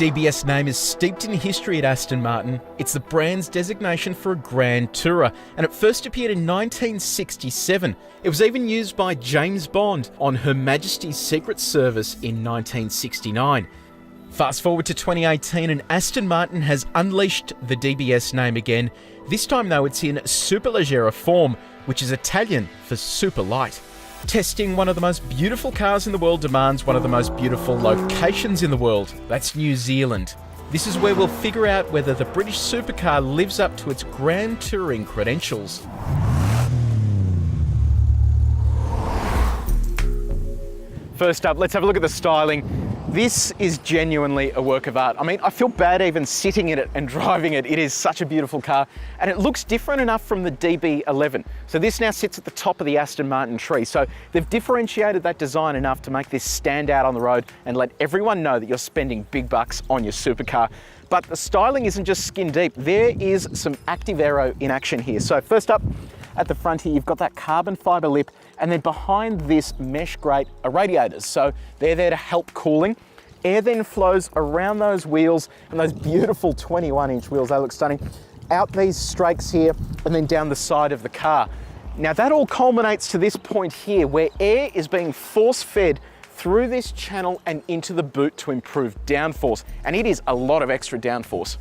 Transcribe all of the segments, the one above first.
DBS name is steeped in history at Aston Martin. It's the brand's designation for a Grand Tourer, and it first appeared in 1967. It was even used by James Bond on Her Majesty's Secret Service in 1969. Fast forward to 2018 and Aston Martin has unleashed the DBS name again. This time though it's in Superleggera form, which is Italian for super light. Testing one of the most beautiful cars in the world demands one of the most beautiful locations in the world. That's New Zealand. This is where we'll figure out whether the British supercar lives up to its grand touring credentials. First up, let's have a look at the styling. This is genuinely a work of art. I mean, I feel bad even sitting in it and driving it. It is such a beautiful car, and it looks different enough from the DB11. So this now sits at the top of the Aston Martin tree. So they've differentiated that design enough to make this stand out on the road and let everyone know that you're spending big bucks on your supercar. But the styling isn't just skin deep. There is some active aero in action here. So first up, at the front here, you've got that carbon fibre lip, and then behind this mesh grate are radiators. So they're there to help cooling. Air then flows around those wheels, and those beautiful 21-inch wheels, they look stunning, out these strakes here, and then down the side of the car. Now that all culminates to this point here, where air is being force-fed through this channel and into the boot to improve downforce, and it is a lot of extra downforce.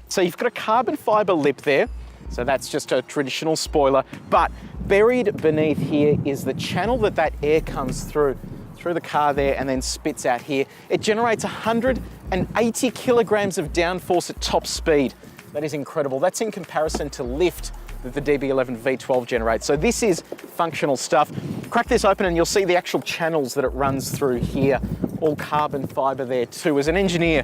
So you've got a carbon fibre lip there, so that's just a traditional spoiler, but buried beneath here is the channel that air comes through the car there and then spits out here. It generates 180 kilograms of downforce at top speed. That is incredible. That's in comparison to lift that the DB11 V12 generates. So this is functional stuff. Crack this open and you'll see the actual channels that it runs through here. All carbon fibre there too. As an engineer,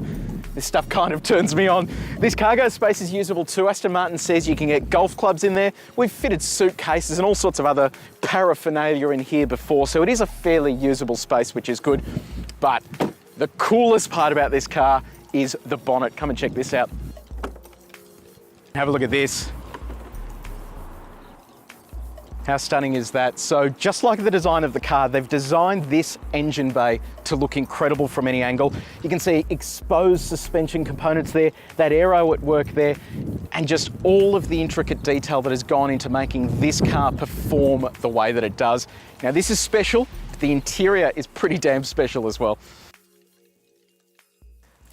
this stuff kind of turns me on. This cargo space is usable too. Aston Martin says you can get golf clubs in there. We've fitted suitcases and all sorts of other paraphernalia in here before, so it is a fairly usable space, which is good. But the coolest part about this car is the bonnet. Come and check this out. Have a look at this. How stunning is that? So just like the design of the car, they've designed this engine bay to look incredible from any angle. You can see exposed suspension components there, that aero at work there, and just all of the intricate detail that has gone into making this car perform the way that it does. Now this is special, but the interior is pretty damn special as well.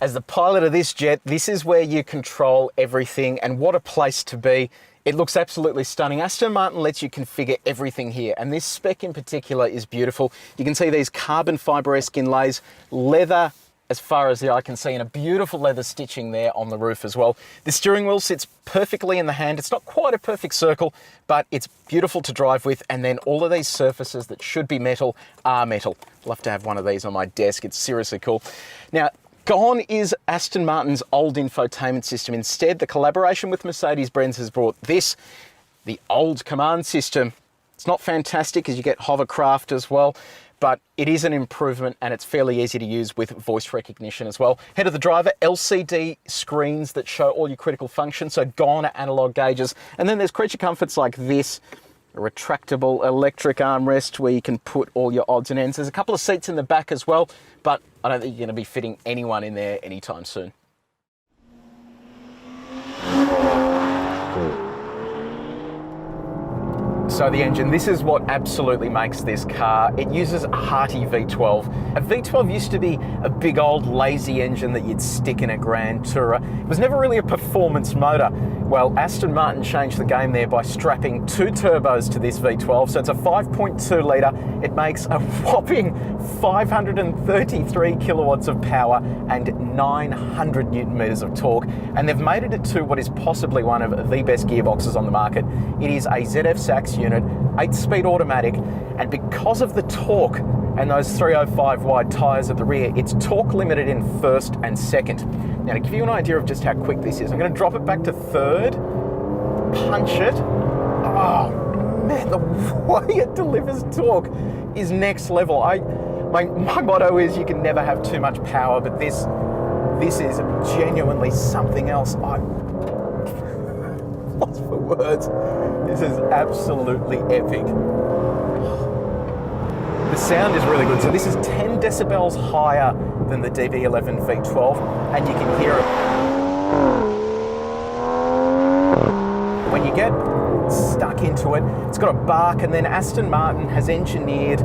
As the pilot of this jet, this is where you control everything, and what a place to be. It looks absolutely stunning. Aston Martin lets you configure everything here, and this spec in particular is beautiful. You can see these carbon fibre-esque inlays, leather as far as the eye can see, and a beautiful leather stitching there on the roof as well. The steering wheel sits perfectly in the hand. It's not quite a perfect circle, but it's beautiful to drive with, and then all of these surfaces that should be metal are metal. I'd love to have one of these on my desk. It's seriously cool. Now, gone is Aston Martin's old infotainment system. Instead, the collaboration with Mercedes-Benz has brought this, the old command system. It's not fantastic as you get hovercraft as well, but it is an improvement and it's fairly easy to use with voice recognition as well. Head of the driver, LCD screens that show all your critical functions, so gone are analog gauges. And then there's creature comforts like this, a retractable electric armrest where you can put all your odds and ends. There's a couple of seats in the back as well, but I don't think you're going to be fitting anyone in there anytime soon. So the engine, this is what absolutely makes this car. It uses a hearty V12. A V12 used to be a big old lazy engine that you'd stick in a Grand Tourer. It was never really a performance motor. Well, Aston Martin changed the game there by strapping 2 turbos to this V12. So it's a 5.2 litre. It makes a whopping 533 kilowatts of power and 900 Newton meters of torque. And they've made it to what is possibly one of the best gearboxes on the market. It is a ZF Sax unit, 8-speed automatic, and because of the torque and those 305 wide tyres at the rear, it's torque limited in first and second. Now to give you an idea of just how quick this is, I'm going to drop it back to third, punch it. Oh man, the way it delivers torque is next level. My motto is you can never have too much power, but this is genuinely something else. Lost for words. This is absolutely epic. The sound is really good. So this is 10 decibels higher than the DB11 V12, and you can hear it. When you get stuck into it, it's got a bark, and then Aston Martin has engineered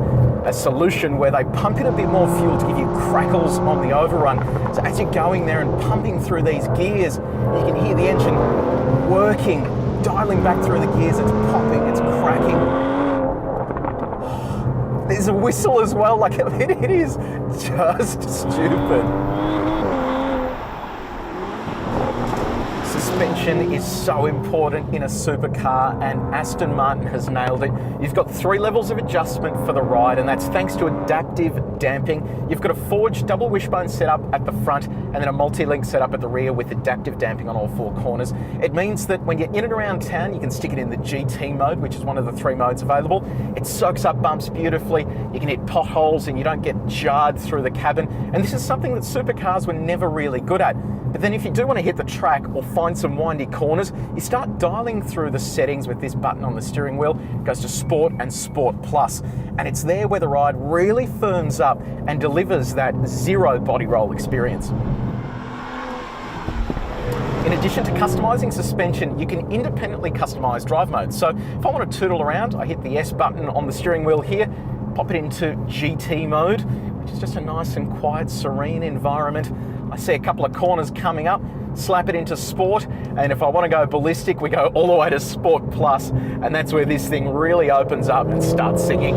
a solution where they pump in a bit more fuel to give you crackles on the overrun. So as you're going there and pumping through these gears, you can hear the engine working, dialing back through the gears. It's popping, it's cracking. There's a whistle as well. Like, I mean, it is just stupid. Suspension is so important in a supercar, and Aston Martin has nailed it. You've got 3 levels of adjustment for the ride, and that's thanks to adaptive damping. You've got a forged double wishbone setup at the front, and then a multi-link setup at the rear with adaptive damping on all 4 corners. It means that when you're in and around town, you can stick it in the GT mode, which is one of the 3 modes available. It soaks up bumps beautifully. You can hit potholes and you don't get jarred through the cabin. And this is something that supercars were never really good at. But then if you do want to hit the track or find some windy corners, you start dialing through the settings with this button on the steering wheel. It goes to Sport and Sport Plus. And it's there where the ride really firms up and delivers that zero body roll experience. In addition to customizing suspension, you can independently customize drive modes. So if I want to tootle around, I hit the S button on the steering wheel here, pop it into GT mode, which is just a nice and quiet, serene environment. I see a couple of corners coming up, slap it into Sport, and if I want to go ballistic, we go all the way to Sport Plus, and that's where this thing really opens up and starts singing.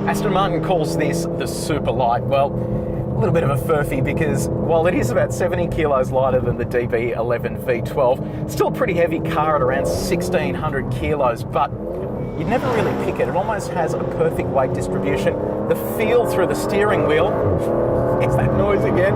Aston Martin calls this the Super Light. Well, a little bit of a furphy, because while it is about 70 kilos lighter than the DB11 V12, it's still a pretty heavy car at around 1,600 kilos, but you'd never really pick it. It almost has a perfect weight distribution. The feel through the steering wheel, it's that noise again.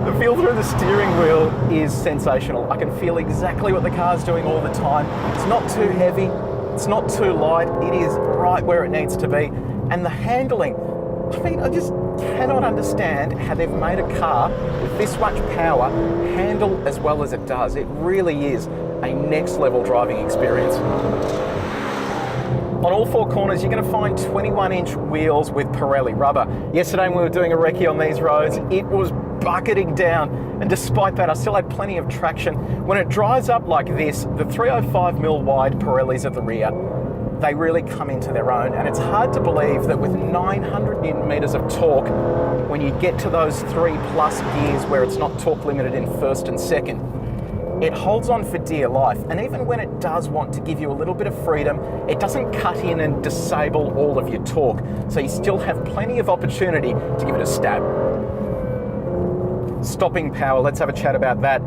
The feel through the steering wheel is sensational. I can feel exactly what the car's doing all the time. It's not too heavy, it's not too light, it is right where it needs to be. And the handling, I mean, I just cannot understand how they've made a car with this much power handle as well as it does. It really is a next level driving experience. On all 4 corners, you're going to find 21-inch wheels with Pirelli rubber. Yesterday when we were doing a recce on these roads, it was bucketing down, and despite that, I still had plenty of traction. When it dries up like this, the 305mm wide Pirellis at the rear, they really come into their own, and it's hard to believe that with 900 Newton meters of torque, when you get to those 3+ gears where it's not torque limited in first and second, it holds on for dear life. And even when it does want to give you a little bit of freedom, it doesn't cut in and disable all of your torque. So you still have plenty of opportunity to give it a stab. Stopping power, let's have a chat about that.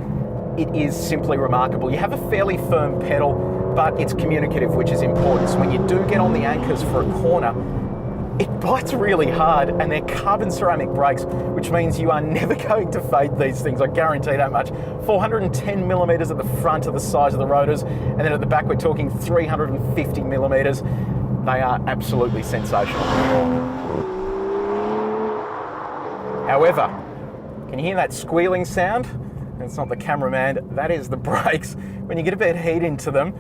It is simply remarkable. You have a fairly firm pedal, but it's communicative, which is important. So when you do get on the anchors for a corner, it bites really hard, and they're carbon ceramic brakes, which means you are never going to fade these things, I guarantee that much. 410 millimeters at the front of the size of the rotors, and then at the back we're talking 350 millimeters. They are absolutely sensational. However, can you hear that squealing sound? It's not the cameraman, that is the brakes. When you get a bit of heat into them,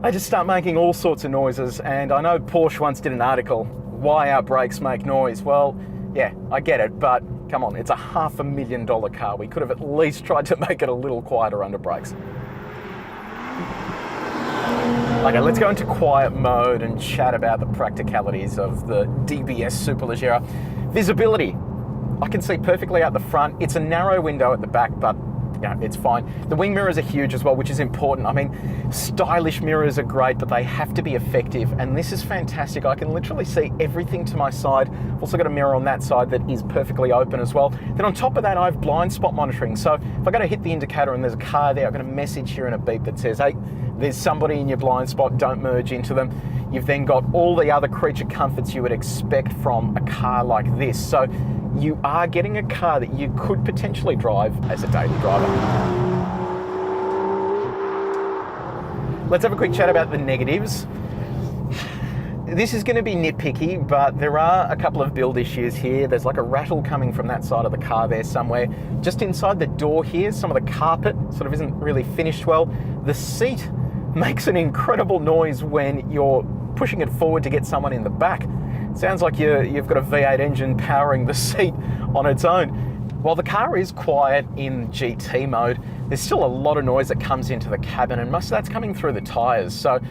they just start making all sorts of noises. And I know Porsche once did an article, why our brakes make noise. Well, yeah, I get it, but come on, it's a $500,000 car. We could have at least tried to make it a little quieter under brakes. Okay, let's go into quiet mode and chat about the practicalities of the DBS Superleggera. Visibility, I can see perfectly out the front. It's a narrow window at the back, but yeah, it's fine. The wing mirrors are huge as well, which is important. I mean, stylish mirrors are great, but they have to be effective, and this is fantastic. I can literally see everything to my side. I've also got a mirror on that side that is perfectly open as well. Then on top of that, I have blind spot monitoring. So if I go to hit the indicator and there's a car there, I've got a message here and a beep that says, hey, there's somebody in your blind spot, don't merge into them. You've then got all the other creature comforts you would expect from a car like this. So you are getting a car that you could potentially drive as a daily driver. Let's have a quick chat about the negatives. This is going to be nitpicky, but there are a couple of build issues here. There's like a rattle coming from that side of the car there somewhere. Just inside the door here, some of the carpet sort of isn't really finished well. The seat makes an incredible noise when you're pushing it forward to get someone in the back. Sounds like you've got a V8 engine powering the seat on its own. While the car is quiet in GT mode, there's still a lot of noise that comes into the cabin, and most of that's coming through the tyres. So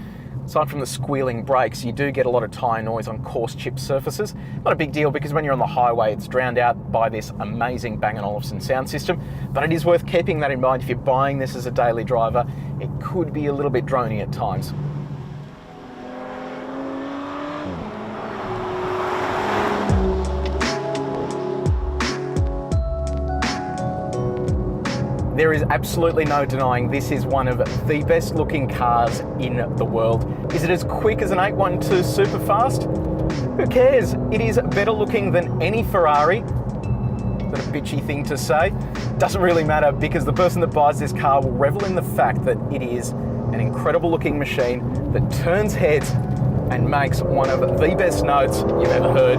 aside from the squealing brakes, you do get a lot of tyre noise on coarse chip surfaces. Not a big deal because when you're on the highway, it's drowned out by this amazing Bang & Olufsen sound system. But it is worth keeping that in mind if you're buying this as a daily driver. It could be a little bit drony at times. There is absolutely no denying this is one of the best looking cars in the world. Is it as quick as an 812 Superfast? Who cares? It is better looking than any Ferrari. Is that a bitchy thing to say? Doesn't really matter, because the person that buys this car will revel in the fact that it is an incredible looking machine that turns heads and makes one of the best notes you've ever heard.